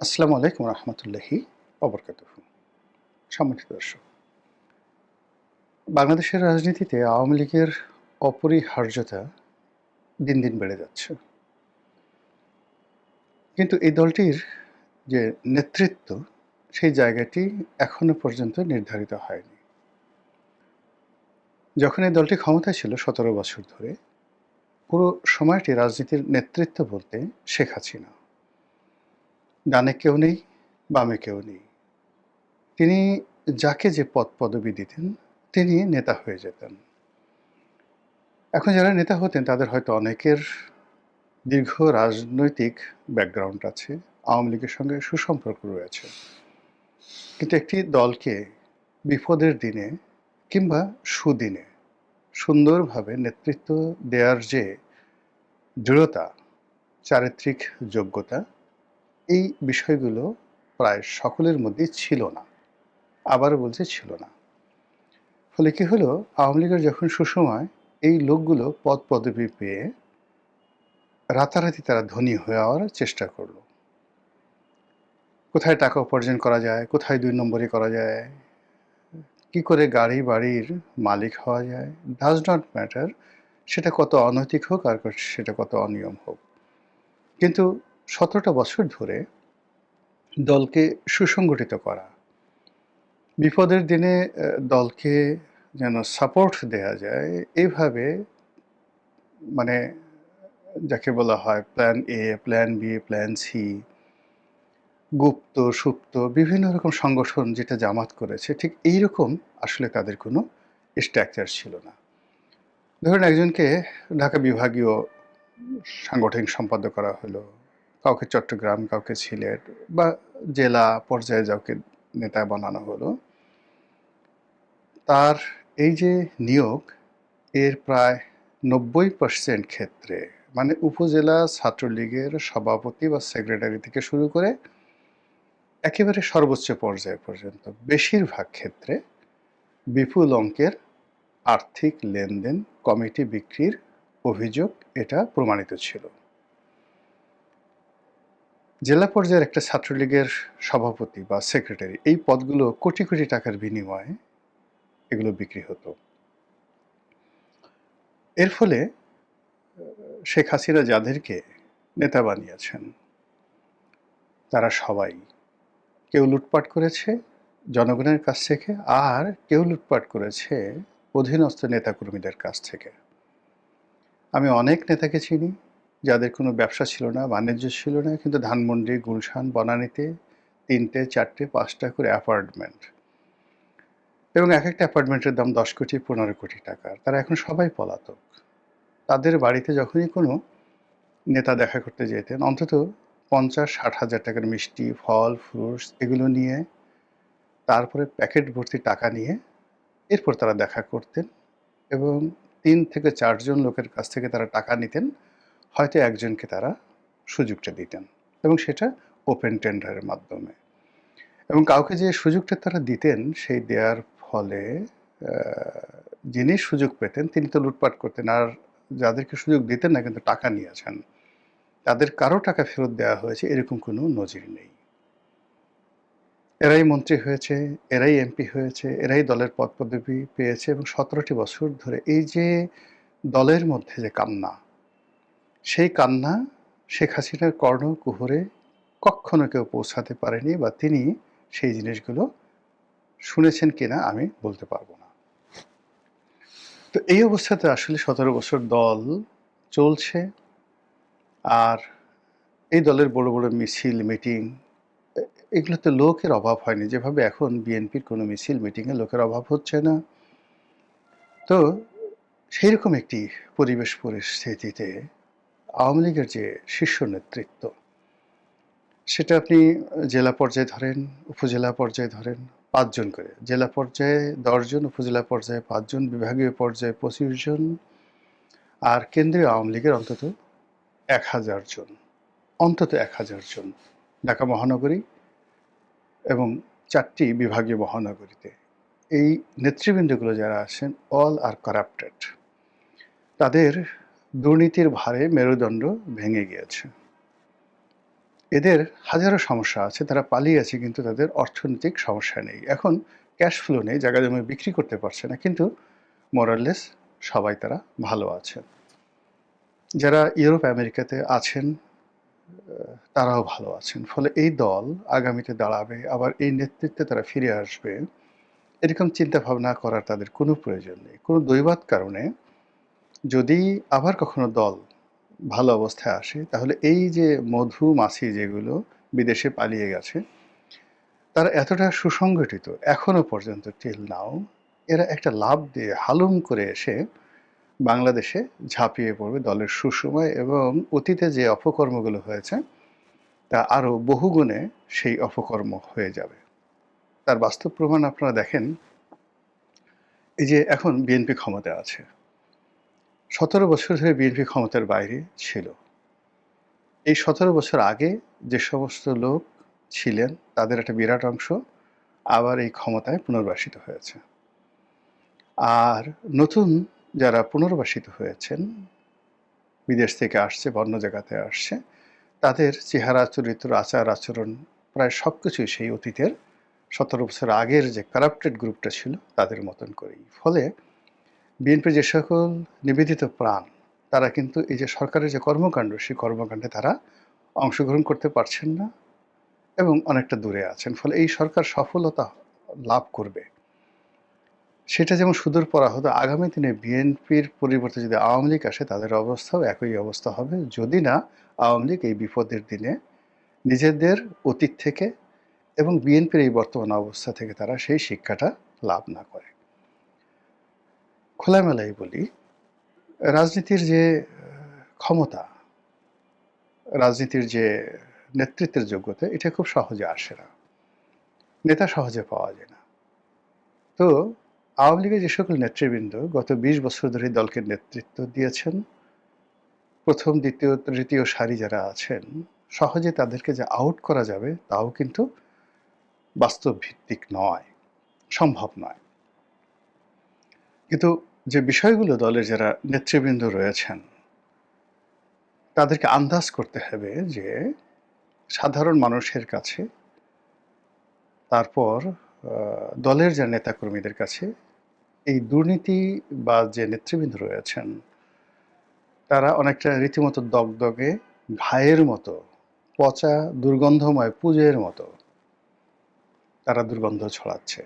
আসসালামু আলাইকুম রহমতুল্লাহি অবরকাতুহু। সম্মানিত দর্শক, বাংলাদেশের রাজনীতিতে আওয়ামী লীগের অপরিহার্যতা দিন দিন বেড়ে যাচ্ছে। কিন্তু এই দলটির যে নেতৃত্ব, সেই জায়গাটি এখনো পর্যন্ত নির্ধারিত হয়নি। যখন এই দলটি ক্ষমতায় ছিল ১৭ বছর ধরে, পুরো সময়টি রাজনীতির নেতৃত্ব বলতে শেখ হাসিনা। ডানে কেউ নেই, বামে কেউ নেই। তিনি যাকে যে পদ পদবি দিতেন, তিনি নেতা হয়ে যেতেন। এখন যারা নেতা হতেন তাদের হয়তো অনেকের দীর্ঘ রাজনৈতিক ব্যাকগ্রাউন্ড আছে, আওয়ামী লীগের সঙ্গে সুসম্পর্ক রয়েছে। কিন্তু একটি দলকে বিপদের দিনে কিংবা সুদিনে সুন্দরভাবে নেতৃত্ব দেওয়ার যে দৃঢ়তা, চারিত্রিক যোগ্যতা, এই বিষয়গুলো প্রায় সকলের মধ্যেই ছিল না। আবারও বলছি, ছিল না। ফলে কি হলো, আওয়ামী লীগের যখন সুসময় এই লোকগুলো পদ পদবি পেয়ে রাতারাতি তারা ধনী হওয়ার চেষ্টা করলো। কোথায় টাকা উপার্জন করা যায়, কোথায় ২ নম্বরি করা যায়, কি করে গাড়ি বাড়ির মালিক হওয়া যায়, ডাজ নট ম্যাটার। সেটা কত অনৈতিক হোক আর সেটা কত অনিয়ম হোক। কিন্তু ১৭টা বছর ধরে দলকে সুসংগঠিত করা, বিপদের দিনে দলকে যেন সাপোর্ট দেয়া যায়, এইভাবে মানে যাকে বলা হয় plan A, plan B, plan C, গুপ্ত, সুপ্ত বিভিন্ন রকম সংগঠন যেটা জামাত করেছে, ঠিক এইরকম আসলে তাদের কোনো স্ট্রাকচার ছিল না। ধরুন একজনকে ঢাকা বিভাগীয় সাংগঠনিক সম্পাদক করা হলো, কাউকে চট্টগ্রাম, কাউকে সিলেট বা জেলা পর্যায়ে কাউকে নেতা বানানো হলো। তার এই যে নিয়োগ, এর প্রায় ৯০% ক্ষেত্রে মানে উপজেলা ছাত্রলীগের সভাপতি বা সেক্রেটারি থেকে শুরু করে একেবারে সর্বোচ্চ পর্যায় পর্যন্ত বেশিরভাগ ক্ষেত্রে বিপুল অঙ্কের আর্থিক লেনদেন, কমিটি বিক্রির অভিযোগ এটা প্রমাণিত ছিল। জেলা পর্যায়ের একটা ছাত্রলীগের সভাপতি বা সেক্রেটারি, এই পদগুলো কোটি কোটি টাকার বিনিময়ে এগুলো বিক্রি হতো। এর ফলে শেখ হাসিনা যাদেরকে নেতা বানিয়েছেন তারা সবাই, কেউ লুটপাট করেছে জনগণের কাছ থেকে, আর কেউ লুটপাট করেছে অধীনস্থ নেতাকর্মীদের কাছ থেকে। আমি অনেক নেতাকে চিনি যাদের কোনো ব্যবসা ছিল না, বাণিজ্য ছিল না, কিন্তু ধানমন্ডি, গুলশান, বনানীতে ৩টে, ৪টে, ৫টা করে অ্যাপার্টমেন্ট, এবং এক একটা অ্যাপার্টমেন্টের দাম ১০ কোটি, ১৫ কোটি টাকার। তারা এখন সবাই পলাতক। তাদের বাড়িতে যখনই কোনো নেতা দেখা করতে যেতেন, অন্তত ৫০-৬০ হাজার টাকার মিষ্টি, ফল, ফ্রুটস এগুলো নিয়ে, তারপরে প্যাকেট ভর্তি টাকা নিয়ে এরপর তারা দেখা করতেন, এবং ৩ থেকে ৪ জন লোকের কাছ থেকে তারা টাকা নিতেন। হয়তো একজনকে তারা সুযোগটা দিতেন, এবং সেটা ওপেন টেন্ডারের মাধ্যমে। এবং কাউকে যে সুযোগটা তারা দিতেন, সেই দেওয়ার ফলে যিনি সুযোগ পেতেন তিনি তো লুটপাট করতেন, আর যাদেরকে সুযোগ দিতেন না কিন্তু টাকা নিয়েছেন, তাদের কারো টাকা ফেরত দেওয়া হয়েছে এরকম কোনো নজির নেই। এরাই মন্ত্রী হয়েছে, এরাই এমপি হয়েছে, এরাই দলের পদ পদবি পেয়েছে, এবং ১৭টি বছর ধরে এই যে দলের মধ্যে যে কান্না, সেই কান্না শেখ হাসিনার কর্ণকুহরে কক্ষনো কেউ পৌঁছাতে পারেনি, বা তিনি সেই জিনিসগুলো শুনেছেন কিনা আমি বলতে পারবো না। তো এই অবস্থাতে আসলে ১৭ বছর দল চলছে, আর এই দলের বড় বড় মিছিল, মিটিং, এগুলোতে লোকের অভাব হয়নি। যেভাবে এখন বিএনপির কোনো মিছিল, মিটিংয়ে লোকের অভাব হচ্ছে না। তো সেইরকম একটি পরিবেশ পরিস্থিতিতে আওয়ামী লীগের যে শীর্ষ নেতৃত্ব, সেটা আপনি জেলা পর্যায়ে ধরেন, উপজেলা পর্যায়ে ধরেন, ৫ জন করে। জেলা পর্যায়ে ১০ জন, উপজেলা পর্যায়ে ৫ জন, বিভাগীয় পর্যায়ে ২৫ জন, আর কেন্দ্রীয় আওয়ামী লীগের অন্তত ১,০০০ জন। অন্তত ১,০০০ জন। ঢাকা মহানগরী এবং ৪টি বিভাগীয় মহানগরীতে। এই নেতৃবৃন্দগুলো যারা আছেন, অল আর কারাপ্টেড। তাদের দুর্নীতির ভারে মেরুদণ্ড ভেঙে গিয়েছে। এদের হাজারো সমস্যা আছে, তারা পালিয়ে আছে কিন্তু তাদের অর্থনৈতিক সমস্যা নেই। এখন ক্যাশ ফ্লো নেই, জায়গা জমি বিক্রি করতে পারছে না, কিন্তু মোরাললেস সবাই তারা ভালো আছেন। যারা ইউরোপ আমেরিকাতে আছেন তারাও ভালো আছেন। ফলে এই দল আগামীতে দাঁড়াবে, আবার এই নেতৃত্বে তারা ফিরে আসবে, এরকম চিন্তা ভাবনা করার তাদের কোনো প্রয়োজন নেই। কোনো দৈবাৎ কারণে যদি আবার কখনো দল ভালো অবস্থায় আসে, তাহলে এই যে মধুমাছি যেগুলো বিদেশে পালিয়ে গেছে, তারা এতটা সুসংগঠিত এখনো পর্যন্ত টিল নাও, এরা একটা লাফ দিয়ে হালুম করে এসে বাংলাদেশে ঝাঁপিয়ে পড়বে দলের সুসময়, এবং অতীতে যে অপকর্মগুলো হয়েছে তা আরও বহুগুণে সেই অপকর্ম হয়ে যাবে। তার বাস্তব প্রমাণ আপনারা দেখেন, এই যে এখন বিএনপি ক্ষমতায় আছে, 17 বছর ধরে বিএনপি ক্ষমতার বাইরে ছিল। এই 17 বছর আগে যে সমস্ত লোক ছিলেন তাদের একটা বিরাট অংশ আবার এই ক্ষমতায় পুনর্বাসিত হয়েছে। আর নতুন যারা পুনর্বাসিত হয়েছেন, বিদেশ থেকে আসছে বা অন্য জায়গাতে আসছে, তাদের চেহারা, চরিত্র, আচার আচরণ প্রায় সব কিছুই সেই অতীতের 17 বছর আগের যে কারাপ্টেড গ্রুপটা ছিল তাদের মতন করেই। ফলে বিএনপির যে সকল নিবেদিত প্রাণ, তারা কিন্তু এই যে সরকারের যে কর্মকাণ্ড, সেই কর্মকাণ্ডে তারা অংশগ্রহণ করতে পারছেন না এবং অনেকটা দূরে আছেন। ফলে এই সরকার সফলতা লাভ করবে সেটা যেমন সুদূর পরা হতো, আগামী দিনে বিএনপির পরিবর্তে যদি আওয়ামী লীগ আসে তাদের অবস্থাও একই অবস্থা হবে, যদি না আওয়ামী লীগ এই বিপদের দিনে নিজেদের অতীত থেকে এবং বিএনপির এই বর্তমান অবস্থা থেকে তারা সেই শিক্ষাটা লাভ না করে। খোলামেলাই বলি, রাজনীতির যে ক্ষমতা, রাজনীতির যে নেতৃত্বের যোগ্যতা, এটা খুব সহজে আসে না, নেতা সহজে পাওয়া যায় না। তো আওয়ামী লীগের যে সকল নেতৃবৃন্দ গত 20 বছর ধরে দলকে নেতৃত্ব দিয়েছেন, প্রথম, দ্বিতীয়, তৃতীয় সারি যারা আছেন, সহজে তাদেরকে যে আউট করা যাবে তাও কিন্তু বাস্তব ভিত্তিক নয়, সম্ভব নয়। কিন্তু যে বিষয়গুলো দলের যারা নেতৃবৃন্দ রয়েছেন তাদেরকে আন্দাজ করতে হবে যে সাধারণ মানুষের কাছে, তারপর দলের যে নেতাকর্মীদের কাছে এই দুর্নীতি বা যে নেতৃবৃন্দ রয়েছেন তারা অনেকটা রীতিমতো দগদগে ঘায়ের মতো, পচা দুর্গন্ধময় পুজোর মতো তারা দুর্গন্ধ ছড়াচ্ছে।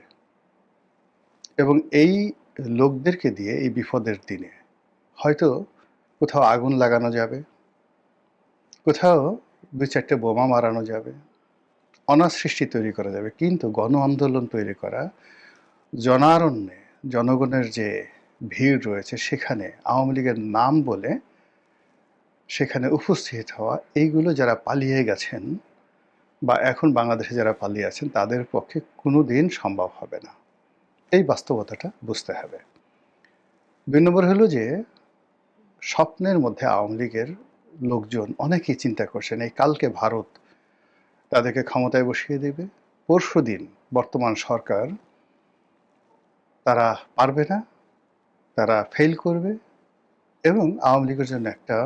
এবং এই লোকদেরকে দিয়ে এই বিপদের দিনে হয়তো কোথাও আগুন লাগানো যাবে, কোথাও 2-4টে বোমা মারানো যাবে, অনাসৃষ্টি তৈরি করা যাবে, কিন্তু গণ আন্দোলন তৈরি করা, জনারণ্যে জনগণের যে ভিড় রয়েছে সেখানে আওয়ামী লীগের নাম বলে সেখানে উপস্থিত হওয়া, এইগুলো যারা পালিয়ে গেছেন বা এখন বাংলাদেশে যারা পালিয়ে আছেন তাদের পক্ষে কোনো দিন সম্ভব হবে না। এই বাস্তবতাটা বুঝতে হবে। 2 নম্বর হলো যে স্বপ্নের মধ্যে আওয়ামী লীগের লোকজন অনেকেই চিন্তা করছেন এই কালকে ভারত তাদেরকে ক্ষমতায় বসিয়ে দেবে, পরশুদিন বর্তমান সরকার তারা পারবে না, তারা ফেল করবে এবং আওয়ামী লীগের জন্য একটা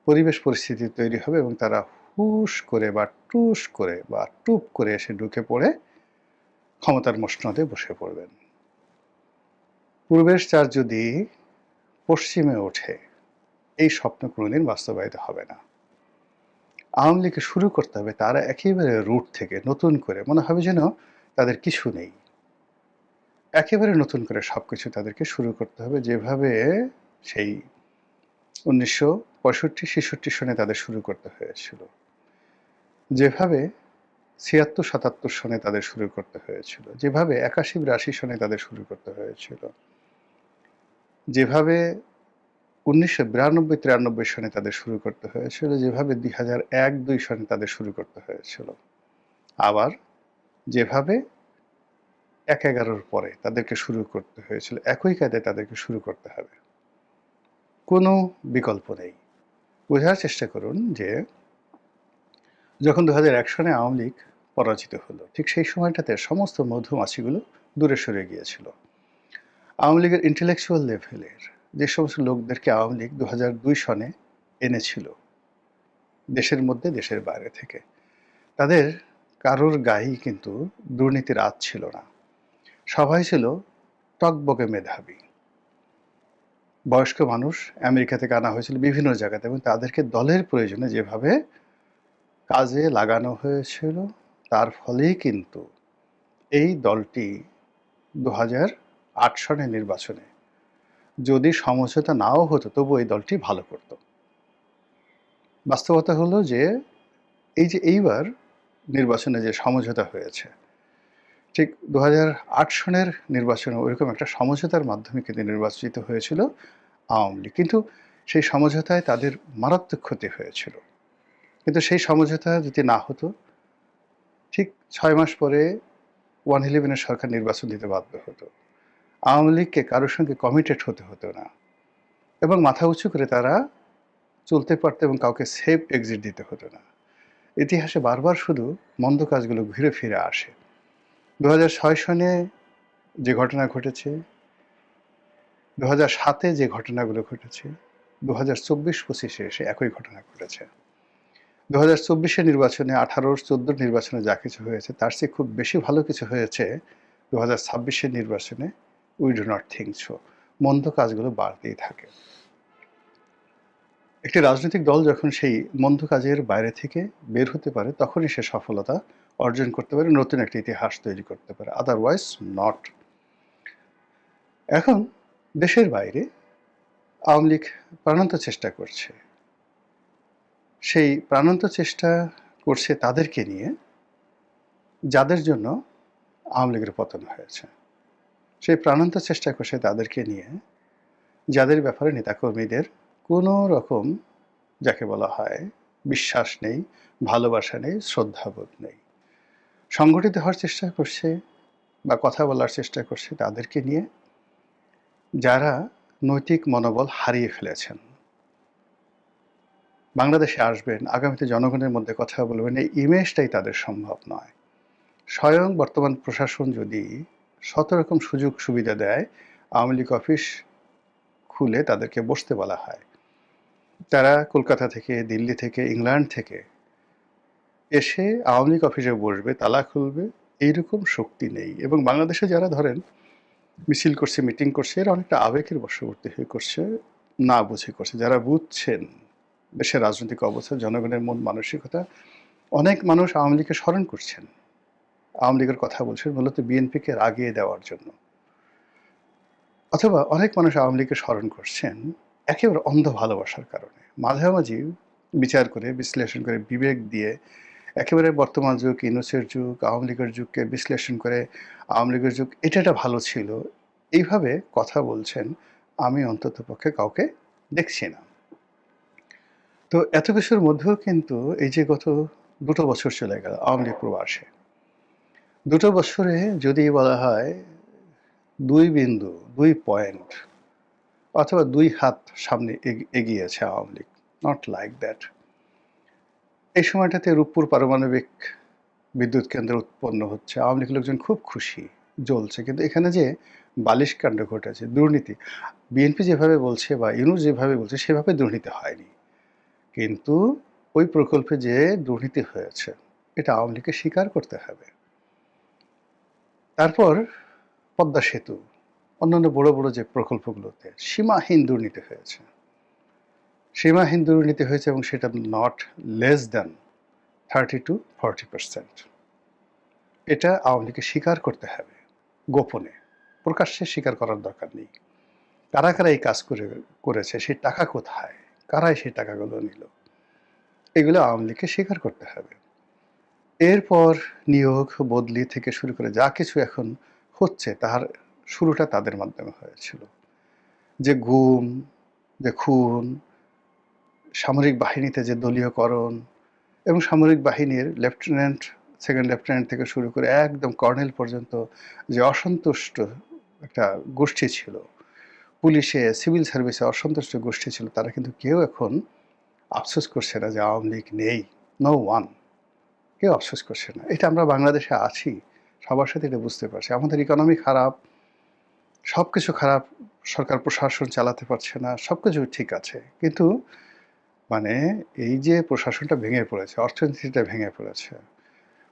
পরিবেশ পরিস্থিতি তৈরি হবে এবং তারা হুশ করে বা টুস করে বা টুপ করে এসে ঢুকে পড়ে ক্ষমতার মসনদে বসে পড়বেন। পূর্বের চার যদি পশ্চিমে ওঠে, এই স্বপ্ন কোনোদিন বাস্তবায়িত হবে না। আওয়ামী লীগকে শুরু করতে হবে তারা একেবারে রুট থেকে, নতুন করে, মনে হবে যেন তাদের কিছু নেই, একেবারে নতুন করে সবকিছু তাদেরকে শুরু করতে হবে, যেভাবে সেই 1965-66 সনে তাদের শুরু করতে হয়েছিল, যেভাবে 76-77 সনে তাদের শুরু করতে হয়েছিল, যেভাবে 81-82 সনে তাদের শুরু করতে হয়েছিল, যেভাবে 1992-93 সনে তাদের শুরু করতে হয়েছিল, যেভাবে 2001-2 সনে তাদের শুরু করতে হয়েছিল, আবার যেভাবে 1/11-র পরে তাদেরকে শুরু করতে হয়েছিল, একই কায়দায় তাদেরকে শুরু করতে হবে, কোনো বিকল্প নেই। বোঝার চেষ্টা করুন যে যখন 2001 সনে আওয়ামী লীগ পরাজিত হলো, ঠিক সেই সময়টাতে সমস্ত মধুমাছিগুলো দূরে সরে গিয়েছিল। আওয়ামী লীগের ইন্টেলেকচুয়াল লেভেলের যে সমস্ত লোকদেরকে আওয়ামী লীগ 2002 সনে এনেছিল, দেশের মধ্যে, দেশের বাইরে থেকে। তাদের কারোর গায়েই কিন্তু দুর্নীতির আঁচ ছিল না। সবাই ছিল টগবগে মেধাবী। বয়স্ক মানুষ আমেরিকা থেকে আনা হয়েছিল বিভিন্ন জায়গাতে, এবং তাদেরকে দলের প্রয়োজনে যেভাবে কাজে লাগানো হয়েছিল, তার ফলেই কিন্তু এই দলটি 2008 সনের নির্বাচনে যদি সমঝোতা নাও হতো, তবু এই দলটি ভালো করত। বাস্তবতা হলো যে এইবার নির্বাচনে যে সমঝোতা হয়েছে, ঠিক 2008 সনের নির্বাচনে ওইরকম একটা সমঝোতার মাধ্যমে কিন্তু নির্বাচিত হয়েছিল আওয়ামী লীগ। কিন্তু সেই সমঝোতায় তাদের মারাত্মক ক্ষতি হয়েছিল। কিন্তু সেই সমঝোতা যদি না হতো, ঠিক 6 মাস পরে 111-এর সরকার নির্বাচন দিতে বাধ্য হতো। আওয়ামী লীগকে কারোর সঙ্গে কমিটেড হতে হতো না, এবং মাথা উঁচু করে তারা চলতে পারত, এবং কাউকে সেফ এক্সিট দিতে হতো না। ইতিহাসে বারবার শুধু মন্দ কাজগুলো ঘুরে ফিরে আসে। 2006 সনে যে ঘটনা ঘটেছে, 2007-এ যে ঘটনাগুলো ঘটেছে, 2024-25-এ এসে একই ঘটনা ঘটেছে। 2024-এর নির্বাচনে, 18-14 নির্বাচনে যা কিছু হয়েছে, তার চেয়ে খুব বেশি ভালো কিছু হয়েছে 2026-এর নির্বাচনে। We do not think so. মন্দ কাজগুলো বাড়তেই থাকে। একটি রাজনৈতিক দল যখন সেই মন্দ কাজের বাইরে থেকে বের হতে পারে, তখনই সে সফলতা অর্জন করতে পারে, নতুন একটা ইতিহাস তৈরি করতে পারে। Otherwise not. এখন দেশের বাইরে আওয়ামী লীগ প্রাণান্ত চেষ্টা করছে। সেই প্রাণান্ত চেষ্টা করছে তাদেরকে নিয়ে, যাদের জন্য আওয়ামী লীগের পতন হয়েছে। সেই প্রাণান্ত চেষ্টা করছে তাদেরকে নিয়ে, যাদের ব্যাপারে নেতাকর্মীদের কোনো রকম, যাকে বলা হয়, বিশ্বাস নেই, ভালোবাসা নেই, শ্রদ্ধাবোধ নেই। সংগঠিত হওয়ার চেষ্টা করছে বা কথা বলার চেষ্টা করছে তাদেরকে নিয়ে, যারা নৈতিক মনোবল হারিয়ে ফেলেছেন। বাংলাদেশে আসবেন, আগামীতে জনগণের মধ্যে কথা বলবেন, এই ইমেজটাই তাদের সম্ভব নয়। স্বয়ং বর্তমান প্রশাসন যদি 100 রকম সুযোগ সুবিধা দেয়, আওয়ামী লীগ অফিস খুলে তাদেরকে বসতে বলা হয়, তারা কলকাতা থেকে, দিল্লি থেকে, ইংল্যান্ড থেকে এসে আওয়ামী লীগ অফিসে বসবে, তালা খুলবে, এইরকম শক্তি নেই। এবং বাংলাদেশে যারা ধরেন মিছিল করছে, মিটিং করছে, এরা অনেকটা আবেগের বশবর্তী হয়ে করছে, না বুঝে করছে। যারা বুঝছেন দেশের রাজনৈতিক অবস্থা, জনগণের মন মানসিকতা, অনেক মানুষ আওয়ামী লীগকে স্মরণ করছেন, আওয়ামী লীগের কথা বলছেন মূলত বিএনপিকে রাগিয়ে দেওয়ার জন্য, অথবা অনেক মানুষ আওয়ামী লীগকে স্মরণ করছেন একেবারে অন্ধ ভালোবাসার কারণে। মাঝামাঝি বিচার করে, বিশ্লেষণ করে, বিবেক দিয়ে একেবারে বর্তমান যুগ, ইউনূসের যুগ, আওয়ামী লীগের যুগকে বিশ্লেষণ করে আওয়ামী লীগের যুগ এটা ভালো ছিল, এইভাবে কথা বলছেন আমি অন্তত পক্ষে কাউকে দেখছি না। তো এত কিছুর মধ্যেও কিন্তু এই যে গত 2 বছর চলে গেল আওয়ামী লীগ প্রবাসে, 2 বছরে যদি বলা হয় 2 বিন্দু, 2 পয়েন্ট অথবা 2 হাত সামনে এগিয়েছে Awami League, not like that. এই সময়টাতে রূপপুর পারমাণবিক বিদ্যুৎ কেন্দ্র উৎপন্ন হচ্ছে, আওয়ামী লীগ লোকজন খুব খুশি, জ্বলছে। কিন্তু এখানে যে বালিশ কাণ্ড ঘটেছে, দুর্নীতি, বিএনপি যেভাবে বলছে বা ইউনূস যেভাবে বলছে সেভাবে দুর্নীতি হয়নি, কিন্তু ওই প্রকল্পে যে দুর্নীতি হয়েছে এটা আওয়ামী লীগকে স্বীকার করতে হবে। তারপর পদ্মা সেতু, অন্যান্য বড় বড় যে প্রকল্পগুলোতে সীমাহীন দুর্নীতি হয়েছে, সীমাহীন দুর্নীতি হয়েছে, এবং সেটা নট লেস দ্যান 30-40%। এটা আওয়ামী লীগকে স্বীকার করতে হবে, গোপনে, প্রকাশ্যে স্বীকার করার দরকার নেই। কারা কারা এই কাজ করেছে, সেই টাকা কোথায়, কারাই সেই টাকাগুলো নিল, এগুলো আওয়ামী লীগকে স্বীকার করতে হবে। এরপর নিয়োগ, বদলি থেকে শুরু করে যা কিছু এখন হচ্ছে, তার শুরুটা তাদের মাধ্যমে হয়েছিল। যে গুম, যে খুন, সামরিক বাহিনীতে যে দলীয়করণ, এবং সামরিক বাহিনীর লেফটেন্যান্ট, সেকেন্ড লেফটেন্যান্ট থেকে শুরু করে একদম কর্নেল পর্যন্ত যে অসন্তুষ্ট একটা গোষ্ঠী ছিল, পুলিশে, সিভিল সার্ভিসে অসন্তুষ্ট গোষ্ঠী ছিল, তারা কিন্তু কেউ এখন আফসোস করছে না যে আওয়ামী লীগ নেই। নো ওয়ান, কেউ আফসোস করছে না। এটা আমরা বাংলাদেশে আছি, সবার সাথে এটা বুঝতে পারছি। আমাদের ইকোনমি খারাপ, সব কিছু খারাপ, সরকার প্রশাসন চালাতে পারছে না, সব কিছু ঠিক আছে, কিন্তু মানে এই যে প্রশাসনটা ভেঙে পড়েছে, অর্থনীতিটা ভেঙে পড়েছে,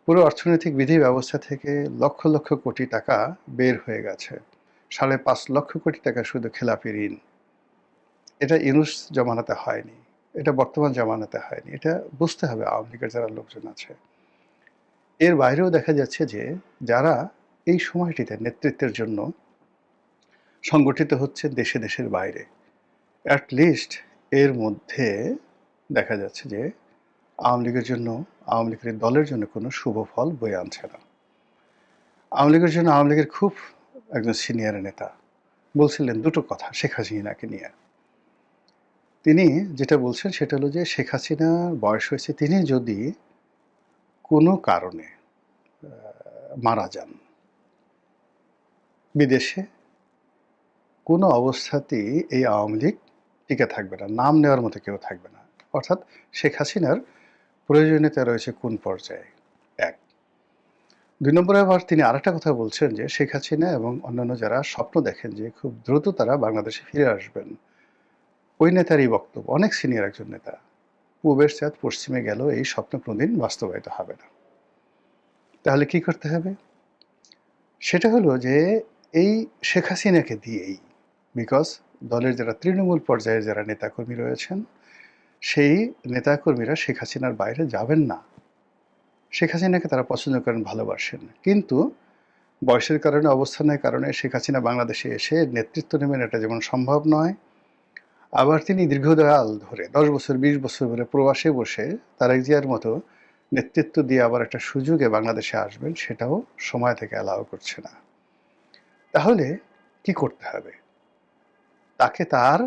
পুরো অর্থনৈতিক বিধি ব্যবস্থা থেকে লক্ষ লক্ষ কোটি টাকা বের হয়ে গেছে, 5.5 লক্ষ কোটি টাকা শুধু খেলাপি ঋণ। এটা ইউনূস জমানাতে হয়নি, এটা বর্তমান জমানাতে হয়নি। এটা বুঝতে হবে আওয়ামী লীগের যারা লোকজন আছে। এর বাইরেও দেখা যাচ্ছে যে যারা এই সময়টিতে নেতৃত্বের জন্য সংগঠিত হচ্ছে দেশে দেশের বাইরে, অ্যাট লিস্ট এর মধ্যে দেখা যাচ্ছে যে আওয়ামী লীগের জন্য, আওয়ামী লীগের দলের জন্য কোনো শুভ ফল বয়ে আনছে না। আওয়ামী লীগের জন্য আওয়ামী লীগের খুব একজন সিনিয়র নেতা বলছিলেন দুটো কথা শেখ হাসিনাকে নিয়ে। তিনি যেটা বলছেন সেটা হলো যে শেখ হাসিনার বয়স হয়েছে, তিনি যদি কোনো কারণে মারা যান বিদেশে, কোনো অবস্থাতেই এই আওয়ামী লীগ টিকে থাকবে না, নাম নেওয়ার মতো কেউ থাকবে না। অর্থাৎ শেখ হাসিনার প্রয়োজনীয়তা রয়েছে কোন পর্যায়ে, এক। 2 নম্বরে আবার তিনি আরেকটা কথা বলছেন যে শেখ হাসিনা এবং অন্যান্য যারা স্বপ্ন দেখেন যে খুব দ্রুত তারা বাংলাদেশে ফিরে আসবেন, ওই নেতারই বক্তব্য, অনেক সিনিয়র একজন নেতা, পূবের চাঁদ পশ্চিমে গেল এই স্বপ্ন কোনোদিন বাস্তবায়িত হবে না। তাহলে কি করতে হবে? সেটা হলো যে এই শেখ হাসিনাকে দিয়েই, বিকজ দলের যারা তৃণমূল পর্যায়ে যারা নেতাকর্মী রয়েছেন, সেই নেতাকর্মীরা শেখ হাসিনার বাইরে যাবেন না। শেখ হাসিনাকে তারা পছন্দ করেন, ভালোবাসেন, কিন্তু বয়সের কারণে, অবস্থানের কারণে শেখ হাসিনা বাংলাদেশে এসে নেতৃত্ব নেবেন এটা যেমন সম্ভব নয়, আবার তিনি দীর্ঘকাল ধরে 10 বছর 20 বছর ধরে প্রবাসে বসে তারেক জিয়ার মতো নেতৃত্ব দিয়ে আবার একটা সুযোগে বাংলাদেশে আসবেন, সেটাও সময় থেকে অ্যালাউ করছে না। তাহলে কি করতে হবে? তাকে তার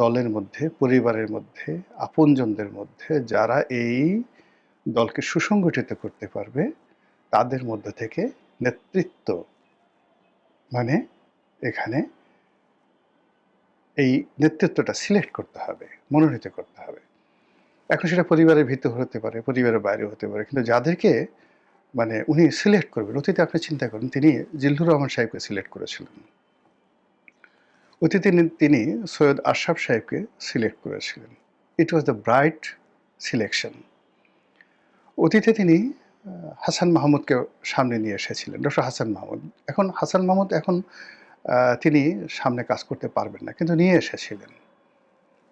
দলের মধ্যে, পরিবারের মধ্যে, আপনজনদের মধ্যে যারা এই দলকে সুসংগঠিত করতে পারবে, তাদের মধ্য থেকে নেতৃত্ব, মানে এখানে এই নেতৃত্বটা সিলেক্ট করতে হবে, মনোনীত করতে হবে। এখন সেটা পরিবারের ভিতর হতে পারে, পরিবারের বাইরে হতে পারে, কিন্তু যাদেরকে মানে উনি সিলেক্ট করবেন, অতীতে আপনি চিন্তা করুন তিনি জিল্লুর রহমান সাহেবকে সিলেক্ট করেছিলেন, অতীতে তিনি সৈয়দ আশরাফ সাহেবকে সিলেক্ট করেছিলেন। ইট ওয়াজ দ্য ব্রাইট সিলেকশন। অতীতে তিনি হাসান মাহমুদকে সামনে নিয়ে এসেছিলেন, ডক্টর হাসান মাহমুদ। এখন হাসান মাহমুদ এখন তিনি সামনে কাজ করতে পারবেন না, কিন্তু নিয়ে এসেছিলেন।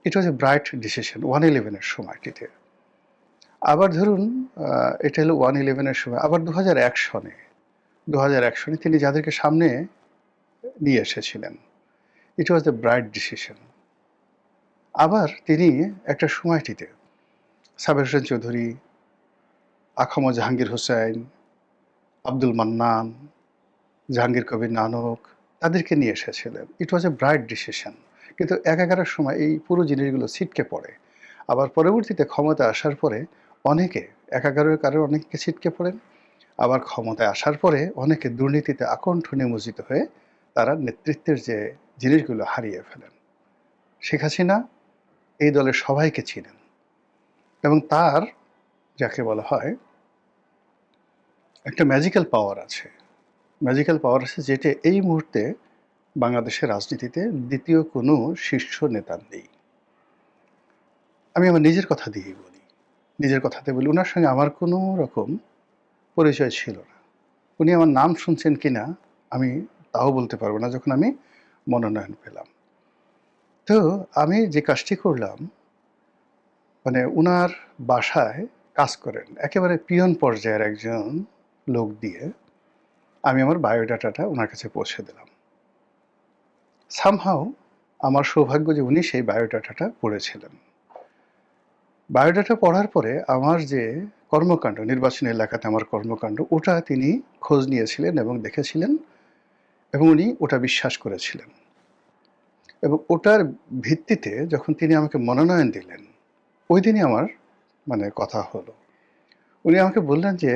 ইট ওয়াজ এ ব্রাইট ডিসিশন 111-এর সময়টিতে। আবার ধরুন এটা হলো 111-এর সময়, আবার 2001 সনে, 2001 সনে তিনি যাদেরকে সামনে নিয়ে এসেছিলেন, ইট ওয়াজ দ্য ব্রাইট ডিসিশন। আবার তিনি একটা সময়টিতে সাবের হোসেন চৌধুরী, আখম জাহাঙ্গীর হোসেন, আব্দুল মান্নান, জাহাঙ্গীর কবির নানক, তাদেরকে নিয়ে এসেছিলেন। ইট ওয়াজ এ ব্রাইট ডিসিশন। কিন্তু একাগারের সময় এই পুরো জিনিসগুলো ছিটকে পড়ে। আবার পরবর্তীতে ক্ষমতা আসার পরে অনেকে, একাগারের কারণে অনেকে ছিটকে পড়েন, আবার ক্ষমতায় আসার পরে অনেকে দুর্নীতিতে আকণ্ঠ নিমজ্জিত হয়ে তারা নেতৃত্বের যে জিনিসগুলো হারিয়ে ফেলেন। শেখ হাসিনা এই দলের সবাইকে চিনেন এবং তার যাকে বলা হয় একটা ম্যাজিক্যাল পাওয়ার আছে, ম্যাজিক্যাল পাওয়ার আছে যেটা এই মুহূর্তে বাংলাদেশের রাজনীতিতে দ্বিতীয় কোনো শীর্ষ নেতা নেই। আমি আমার নিজের কথা দিয়েই বলি, নিজের কথাতে বলি, ওনার সঙ্গে আমার কোনো রকম পরিচয় ছিল না। উনি আমার নাম শুনছেন কিনা আমি তাও বলতে পারবো না যখন আমি মনোনয়ন পেলাম। তো আমি যে কাজটি করলাম, মানে উনার বাসায় কাজ করেন একেবারে পিয়ন পর্যায়ের একজন লোক দিয়ে আমি আমার বায়োডাটাটা ওনার কাছে পৌঁছে দিলাম। সামহাও আমার সৌভাগ্য যে উনি সেই বায়োডাটাটা পড়েছিলেন। বায়োডাটা পড়ার পরে আমার যে কর্মকাণ্ড, নির্বাচনী এলাকাতে আমার কর্মকাণ্ড, ওটা তিনি খোঁজ নিয়েছিলেন এবং দেখেছিলেন এবং উনি ওটা বিশ্বাস করেছিলেন। এবং ওটার ভিত্তিতে যখন তিনি আমাকে মনোনয়ন দিলেন, ওই দিনই আমার মানে কথা হলো। উনি আমাকে বললেন যে,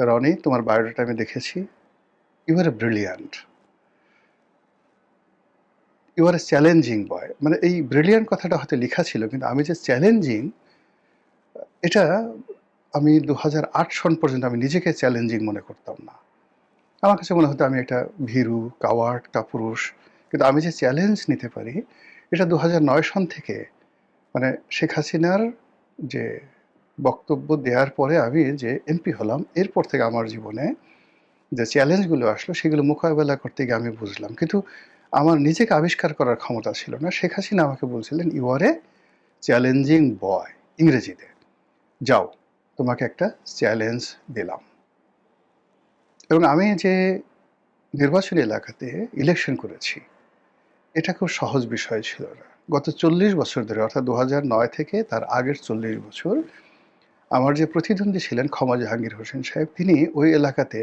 "রনি, তোমার বায়োডাটা আমি দেখেছি। You are a brilliant. You are a challenging boy." মানে এই ব্রিলিয়ান্ট কথাটা হয়তো লেখা ছিল, কিন্তু আমি যে চ্যালেঞ্জিং, এটা আমি 2008 সন পর্যন্ত আমি নিজেকে চ্যালেঞ্জিং মনে করতাম না। আমার কাছে মনে হতো আমি একটা ভীরু, কাওয়ার্ড, কাপুরুষ। কিন্তু আমি যে চ্যালেঞ্জ নিতে পারি, এটা 2009 সন থেকে, মানে শেখ হাসিনার যে বক্তব্য দেওয়ার পরে আমি যে এমপি হলাম, এরপর থেকে আমার জীবনে যে চ্যালেঞ্জগুলো আসলো সেগুলো মোকাবেলা করতে গিয়ে আমি বুঝলাম। কিন্তু আমার নিজেকে আবিষ্কার করার ক্ষমতা ছিল না। শেখ হাসিনা আমাকে বলছিলেন, "ইউ আর এ চ্যালেঞ্জিং বয়", ইংরেজিতে। "যাও, তোমাকে একটা চ্যালেঞ্জ দিলাম।" এবং আমি যে নির্বাচনী এলাকাতে ইলেকশন করেছি, এটা খুব সহজ বিষয় ছিল না। গত ৪০ বছর ধরে, অর্থাৎ ২০০৯ থেকে তার আগের ৪০ বছর আমার যে প্রতিদ্বন্দ্বী ছিলেন ক্ষমা জাহাঙ্গীর হোসেন সাহেব, তিনি ওই এলাকাতে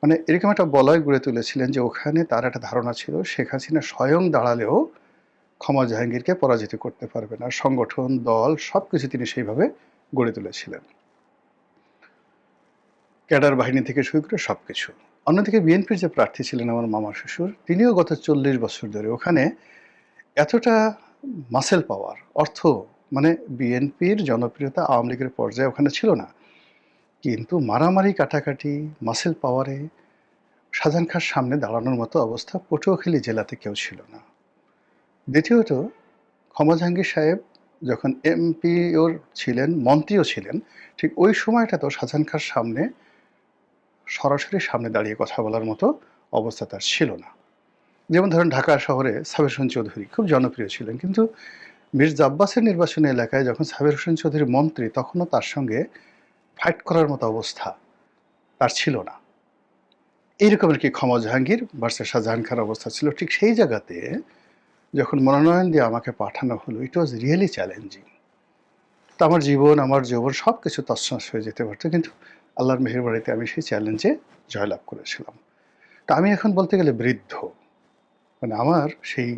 মানে এরকম একটা বলয় গড়ে তুলেছিলেন যে ওখানে তার একটা ধারণা ছিল শেখ হাসিনা স্বয়ং দাঁড়ালেও ক্ষমা জাহাঙ্গীরকে পরাজিত করতে পারবে না। সংগঠন, দল সবকিছু তিনি সেইভাবে গড়ে তুলেছিলেন। ক্যাডার বাহিনী থেকে শুরু করে সবকিছু। অন্যদিকে বিএনপির যে প্রার্থী ছিলেন আমার মামা শ্বশুর, তিনিও গত ৪০ বছর ধরে ওখানে এতটা মাসেল পাওয়ার, অর্থ, মানে বিএনপির জনপ্রিয়তা আওয়ামী লীগের পর্যায়ে ওখানে ছিল না। কিন্তু মারামারি কাটাকাটি, মাসেল পাওয়ারে শাহজাহান খাঁর সামনে দাঁড়ানোর মতো অবস্থা পটুয়াখালী জেলাতে কেউ ছিল না। দ্বিতীয়ত, ক্ষমা জাহাঙ্গীর সাহেব যখন এমপিও ছিলেন, মন্ত্রীও ছিলেন, ঠিক ওই সময়টাতেও শাহজাহান খাঁর সামনে সরাসরি সামনে দাঁড়িয়ে কথা বলার মতো অবস্থা তার ছিল না। যেমন ধরেন ঢাকা শহরে সাবের হোসেন চৌধুরী খুব জনপ্রিয় ছিলেন, কিন্তু মির্জা আব্বাসের নির্বাচনী এলাকায় যখন সাবের হোসেন চৌধুরী মন্ত্রী, তখনও তার সঙ্গে ফাইট করার মতো অবস্থা তার ছিল না। এইরকম আর কি ক্ষমা জাহাঙ্গীর ভার্সেস শাহজাহান খান অবস্থা ছিল। ঠিক সেই জায়গাতে যখন মনোনয়ন দিয়ে আমাকে পাঠানো হলো, ইট ওয়াজ রিয়েলি চ্যালেঞ্জিং। তো আমার জীবন, আমার যৌবন সব কিছু তছনছ হয়ে যেতে পারতো, কিন্তু আল্লাহর মেহেরবাড়িতে আমি সেই চ্যালেঞ্জে জয়লাভ করেছিলাম। তা আমি এখন বলতে গেলে বৃদ্ধ। মানে আমার সেই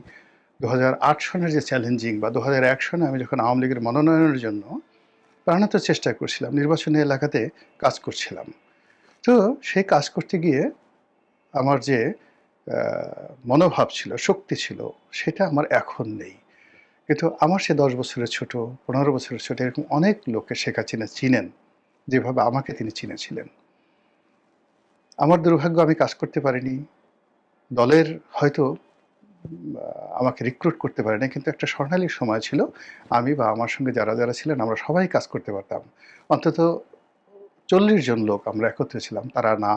২০০৮ সনের যে চ্যালেঞ্জিং, বা ২০০১ সনে আমি যখন আওয়ামী লীগের মনোনয়নের জন্য প্রাণান্ত চেষ্টা করছিলাম, নির্বাচনী এলাকাতে কাজ করছিলাম, তো সেই কাজ করতে গিয়ে আমার যে মনোভাব ছিল, শক্তি ছিল, সেটা আমার এখন নেই। কিন্তু আমার সে ১০ বছরের ছোট, ১৫ বছরের ছোট এরকম অনেক লোককে শেখ হাসিনা চিনেন, যেভাবে আমাকে তিনি চিনেছিলেন। আমার দুর্ভাগ্য, আমি কাজ করতে পারিনি। দলের হয়তো আমাকে রিক্রুট করতে পারেনি, কিন্তু একটা স্বর্ণালী সময় ছিল, আমি বা আমার সঙ্গে যারা যারা ছিলেন আমরা সবাই কাজ করতে পারতাম। অন্তত ৪০ জন লোক আমরা একত্রে ছিলাম। তারা না,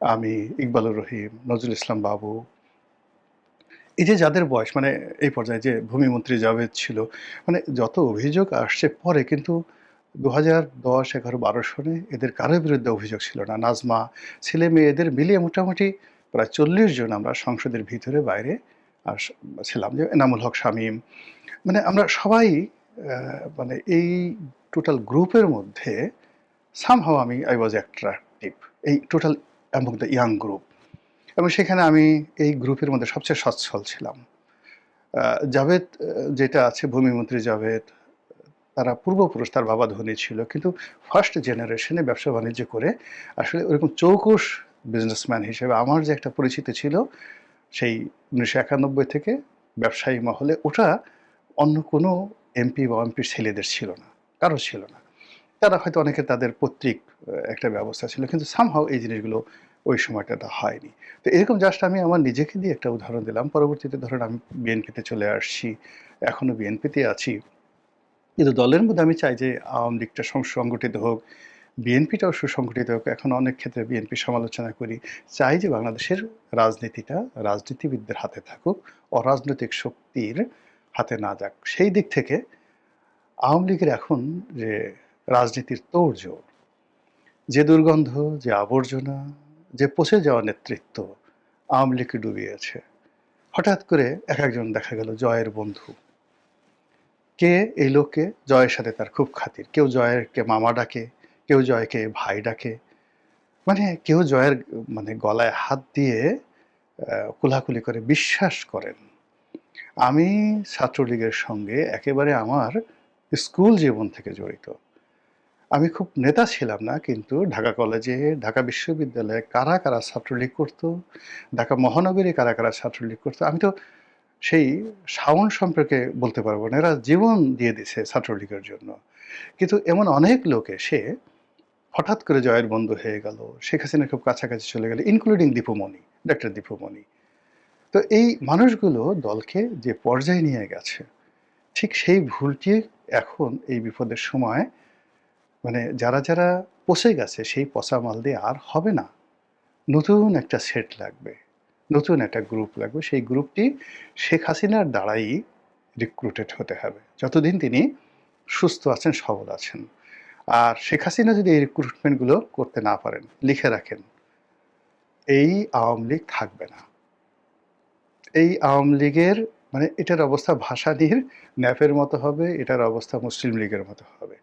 আমি, ইকবালুর রহিম, নজরুল ইসলাম বাবু, এই যে যাদের বয়স মানে এই পর্যায়ে, যে ভূমিমন্ত্রী জাভেদ ছিল, মানে যত অভিযোগ আসছে পরে, কিন্তু ২০১০, ১১, ১২ সনে এদের কারোর বিরুদ্ধে অভিযোগ ছিল না। নাজমা, ছেলে মেয়ে এদের মিলিয়ে মোটামুটি প্রায় ৪০ জন আমরা সংসদের ভিতরে বাইরে আর ছিলাম, যে এনামুল হক শামীম, মানে আমরা সবাই মানে এই টোটাল গ্রুপের মধ্যে সামহাও আই ওয়াজ অ্যাট্রাকটিভ, এই total among the young group. এবং সেখানে আমি এই গ্রুপের মধ্যে সবচেয়ে সচ্ছল ছিলাম। জাভেদ, যেটা আছে ভূমিমন্ত্রী জাভেদ, তারা পূর্বপুরুষ, তার বাবা ধনী ছিল, কিন্তু ফার্স্ট জেনারেশনে ব্যবসা বাণিজ্য করে আসলে ওরকম চৌকুশ বিজনেসম্যান হিসেবে আমার যে একটা পরিচিতি ছিল, সেই ১৯৯১ থেকে ব্যবসায়ী মহলে, ওটা অন্য কোনো এমপি বা এমপির ছেলেদের ছিল না, কারো ছিল না। তারা হয়তো অনেকে তাদের পৈতৃক একটা ব্যবস্থা ছিল, কিন্তু সামহাও এই জিনিসগুলো ওই সময়টাতে হয়নি। তো এরকম জাস্ট আমি আমার নিজেকে দিয়ে একটা উদাহরণ দিলাম। পরবর্তীতে ধরেন আমি বিএনপিতে চলে আসছি, এখনো বিএনপিতে আছি, কিন্তু দলের মধ্যে আমি চাই যে আওয়ামী লীগটা সংগঠিত হোক, বিএনপিটাও সুসংগঠিত হোক। এখন অনেক ক্ষেত্রে বিএনপি সমালোচনা করি, চাই যে বাংলাদেশের রাজনীতিটা রাজনীতিবিদদের হাতে থাকুক, অরাজনৈতিক শক্তির হাতে না যাক। সেই দিক থেকে আওয়ামী লীগের এখন যে রাজনীতির তোড়জোড়, যে দুর্গন্ধ, যে আবর্জনা, যে পচে যাওয়া নেতৃত্ব আওয়ামী লীগকে ডুবিয়েছে। হঠাৎ করে এক একজন দেখা গেল জয়ের বন্ধু। কে এই লোককে, জয়ের সাথে তার খুব খাতির। কেউ জয়েরকে মামা ডাকে, কেউ জয়কে ভাই ডাকে, মানে কেউ জয়ের মানে গলায় হাত দিয়ে কোলাকুলি করে বিশ্বাস করেন। আমি ছাত্রলীগের সঙ্গে একেবারে আমার স্কুল জীবন থেকে জড়িত। আমি খুব নেতা ছিলাম না, কিন্তু ঢাকা কলেজে, ঢাকা বিশ্ববিদ্যালয়ে কারা কারা ছাত্রলীগ করতো, ঢাকা মহানগরে কারা কারা ছাত্রলীগ করতো, আমি তো সেই শাওন সম্পর্কে বলতে পারবো না। এরা জীবন দিয়ে দিছে ছাত্রলীগের জন্য। কিন্তু এমন অনেক লোক এসে হঠাৎ করে জয়ের বন্ধু হয়ে গেল, শেখ হাসিনার খুব কাছাকাছি চলে গেল, ইনক্লুডিং দীপুমণি, ডক্টর দীপুমণি। তো এই মানুষগুলো দলকে যে পর্যায়ে নিয়ে গেছে, ঠিক সেই ভুলটি এখন এই বিপদের সময় মানে যারা পচে গেছে সেই পচা মাল দিয়ে আর হবে না। নতুন একটা সেট লাগবে, নতুন একটা গ্রুপ লাগবে। সেই গ্রুপটি শেখ হাসিনার দ্বারাই রিক্রুটেড হতে হবে, যতদিন তিনি সুস্থ আছেন, সবল আছেন। আর শেখ হাসিনা যদি এই রিক্রুটমেন্টগুলো করতে না পারেন, লিখে রাখেন, এই আওয়ামী লীগ থাকবে না। এই আওয়ামী লীগের মানে এটার অবস্থা ভাসানীর ন্যাপের মতো হবে, এটার অবস্থা মুসলিম লীগের মতো হবে।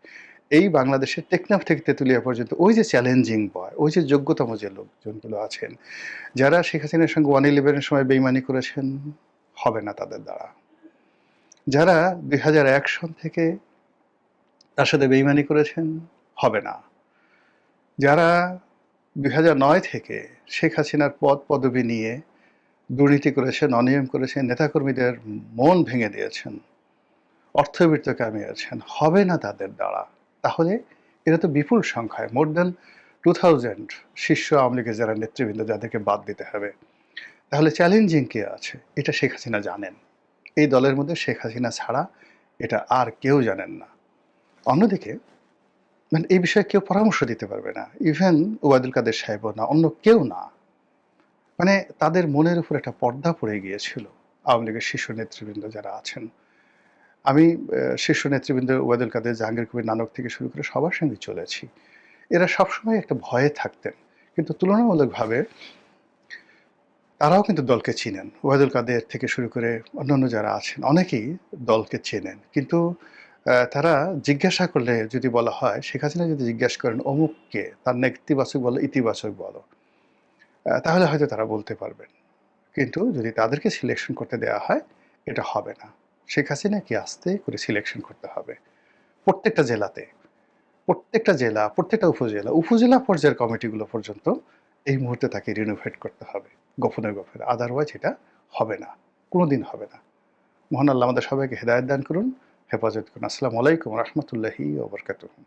এই বাংলাদেশের টেকনাফ থেকে তেঁতুলিয়া পর্যন্ত ওই যে চ্যালেঞ্জিং বয়, ওই যে যোগ্যতম যে লোকজনগুলো আছেন, যারা শেখ হাসিনার সঙ্গে 111-এর সময় বেইমানি করেছেন, হবে না তাদের দ্বারা। যারা 2001 সন থেকে তার সাথে বেইমানি করেছেন, হবে না। যারা 2009 থেকে শেখ হাসিনার পদ পদবি নিয়ে দুর্নীতি করেছেন, অনিয়ম করেছেন, নেতাকর্মীদের মন ভেঙে দিয়েছেন, অর্থবৃত্ত কামিয়েছেন, হবে না তাদের দ্বারা। তাহলে এরা তো বিপুল সংখ্যায়, মোর দ্যান 2000 শীর্ষ আওয়ামী লীগের যারা নেতৃবৃন্দ, যাদেরকে বাদ দিতে হবে। তাহলে চ্যালেঞ্জিং কে আছে এটা শেখ হাসিনা জানেন। এই দলের মধ্যে শেখ হাসিনা ছাড়া এটা আর কেউ জানেন না। অন্যদিকে মানে এই বিষয়ে কেউ পরামর্শ দিতে পারবে না, ইভেন ওবায়দুল কাদের সাহেবও না, অন্য কেউ না। মানে তাদের মনের উপর একটা পর্দা পড়ে গিয়েছিল আওয়ামী লীগের শীর্ষ নেতৃবৃন্দ যারা আছেন। আমি শীর্ষ নেতৃবৃন্দ ওবায়দুল কাদের, জাহাঙ্গীর কবির নানক থেকে শুরু করে সবার সঙ্গে চলেছি। এরা সবসময় একটা ভয়ে থাকতেন, কিন্তু তুলনামূলকভাবে তারাও কিন্তু দলকে চিনেন। ওবায়দুল কাদের থেকে শুরু করে অন্যান্য যারা আছেন অনেকেই দলকে চেনেন। কিন্তু তারা জিজ্ঞাসা করলে যদি বলা হয়, শেখ হাসিনা যদি জিজ্ঞাসা করেন অমুককে, তার নেতিবাচক বলো, ইতিবাচক বলো, তাহলে হয়তো তারা বলতে পারবেন। কিন্তু যদি তাদেরকে সিলেকশন করতে দেওয়া হয়, এটা হবে না। শেখ হাসিনাকে আস্তে করে সিলেকশন করতে হবে। প্রত্যেকটা জেলাতে, প্রত্যেকটা জেলা, প্রত্যেকটা উপজেলা, উপজেলা পর্যায়ের কমিটিগুলো পর্যন্ত এই মুহূর্তে তাকে রিনোভেট করতে হবে গোপনে গোপনে। আদারওয়াইজ এটা হবে না, কোনোদিন হবে না। মহান আল্লাহ আমাদের সবাইকে হেদায়েত দান করুন, হেফাজত করুন। আসসালামু আলাইকুম রহমতুল্লাহি ওয়া বারাকাতুহু।